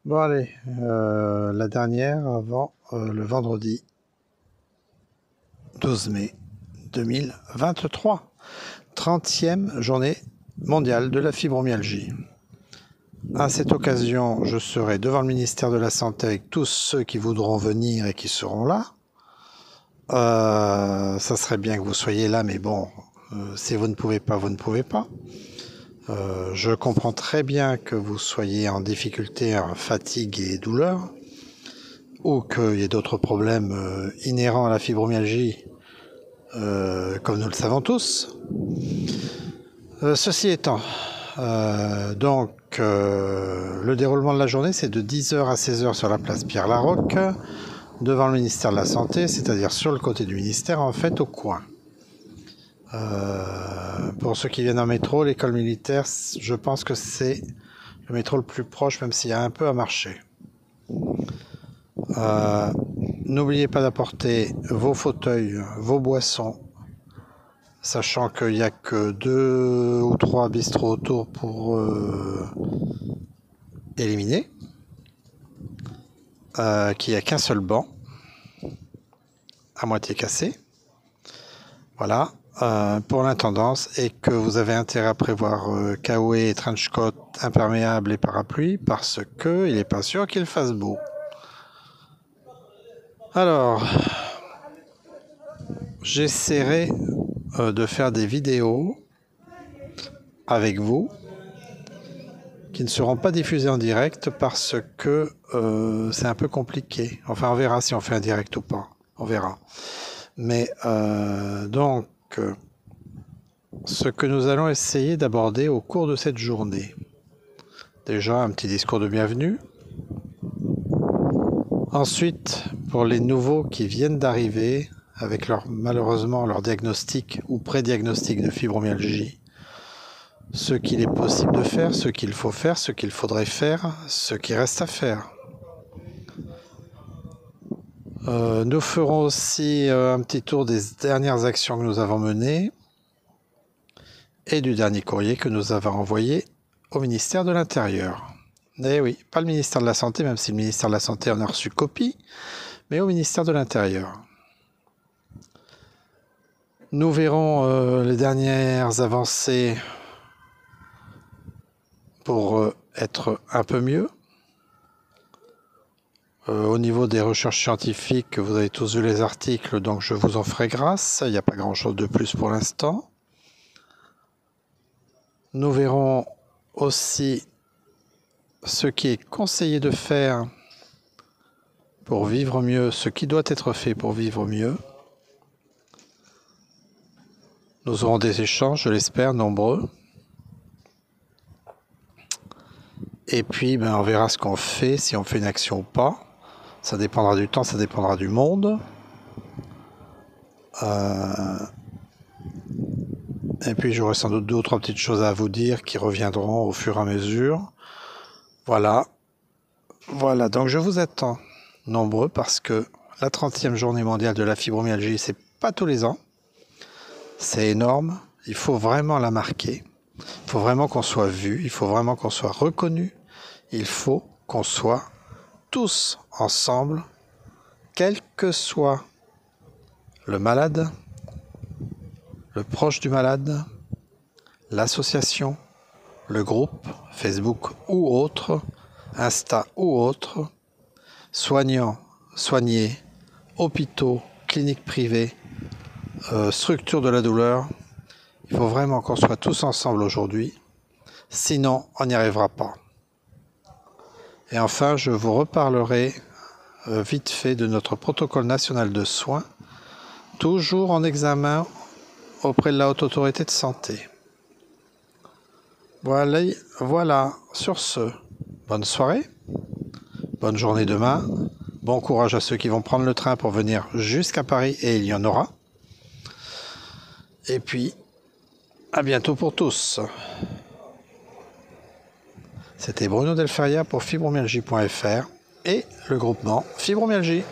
Bon allez, la dernière avant le vendredi 12 mai 2023, 30e journée mondiale de la fibromyalgie. À cette occasion, je serai devant le ministère de la Santé avec tous ceux qui voudront venir et qui seront là. Ça serait bien que vous soyez là, mais bon, si vous ne pouvez pas, vous ne pouvez pas. Je comprends très bien que vous soyez en difficulté, en fatigue et douleur, ou qu'il y ait d'autres problèmes inhérents à la fibromyalgie, comme nous le savons tous. Ceci étant, le déroulement de la journée, c'est de 10h à 16h sur la place Pierre-Laroque, devant le ministère de la Santé, c'est-à-dire sur le côté du ministère, en fait, au coin. Pour ceux qui viennent en métro, l'école militaire, je pense que c'est le métro le plus proche, même s'il y a un peu à marcher. N'oubliez pas d'apporter vos fauteuils, vos boissons, sachant qu'il n'y a que 2 ou 3 bistrots autour pour éliminer, qu'il n'y a qu'un seul banc, à moitié cassé. Voilà. Pour l'intendance, et que vous avez intérêt à prévoir caouet, trench-coat, imperméable et parapluie, parce que il n'est pas sûr qu'il fasse beau. Alors, j'essaierai de faire des vidéos avec vous qui ne seront pas diffusées en direct parce que c'est un peu compliqué. Enfin, on verra si on fait un direct ou pas. On verra. Mais ce que nous allons essayer d'aborder au cours de cette journée. Déjà, un petit discours de bienvenue. Ensuite, pour les nouveaux qui viennent d'arriver, avec malheureusement leur diagnostic ou pré-diagnostic de fibromyalgie, ce qu'il est possible de faire, ce qu'il faut faire, ce qu'il faudrait faire, ce qui reste à faire. Nous ferons aussi un petit tour des dernières actions que nous avons menées et du dernier courrier que nous avons envoyé au ministère de l'Intérieur. Eh oui, pas le ministère de la Santé, même si le ministère de la Santé en a reçu copie, mais au ministère de l'Intérieur. Nous verrons les dernières avancées pour être un peu mieux. Au niveau des recherches scientifiques, vous avez tous vu les articles, donc je vous en ferai grâce. Il n'y a pas grand-chose de plus pour l'instant. Nous verrons aussi ce qui est conseillé de faire pour vivre mieux, ce qui doit être fait pour vivre mieux. Nous aurons des échanges, je l'espère, nombreux. Et puis, on verra ce qu'on fait, si on fait une action ou pas. Ça dépendra du temps, ça dépendra du monde. Et puis, j'aurai sans doute 2 ou 3 petites choses à vous dire qui reviendront au fur et à mesure. Voilà. Voilà, donc je vous attends nombreux parce que la 30e journée mondiale de la fibromyalgie, c'est pas tous les ans. C'est énorme. Il faut vraiment la marquer. Il faut vraiment qu'on soit vu. Il faut vraiment qu'on soit reconnu. Il faut qu'on soit tous ensemble, quel que soit le malade, le proche du malade, l'association, le groupe, Facebook ou autre, Insta ou autre, soignants, soignés, hôpitaux, cliniques privées, structures de la douleur. Il faut vraiment qu'on soit tous ensemble aujourd'hui, sinon on n'y arrivera pas. Et enfin, je vous reparlerai vite fait de notre protocole national de soins, toujours en examen auprès de la Haute Autorité de Santé. Voilà, sur ce, bonne soirée, bonne journée demain, bon courage à ceux qui vont prendre le train pour venir jusqu'à Paris, et il y en aura. Et puis, à bientôt pour tous. C'était Bruno Delferrière pour fibromyalgie.fr et le groupement Fibromyalgie.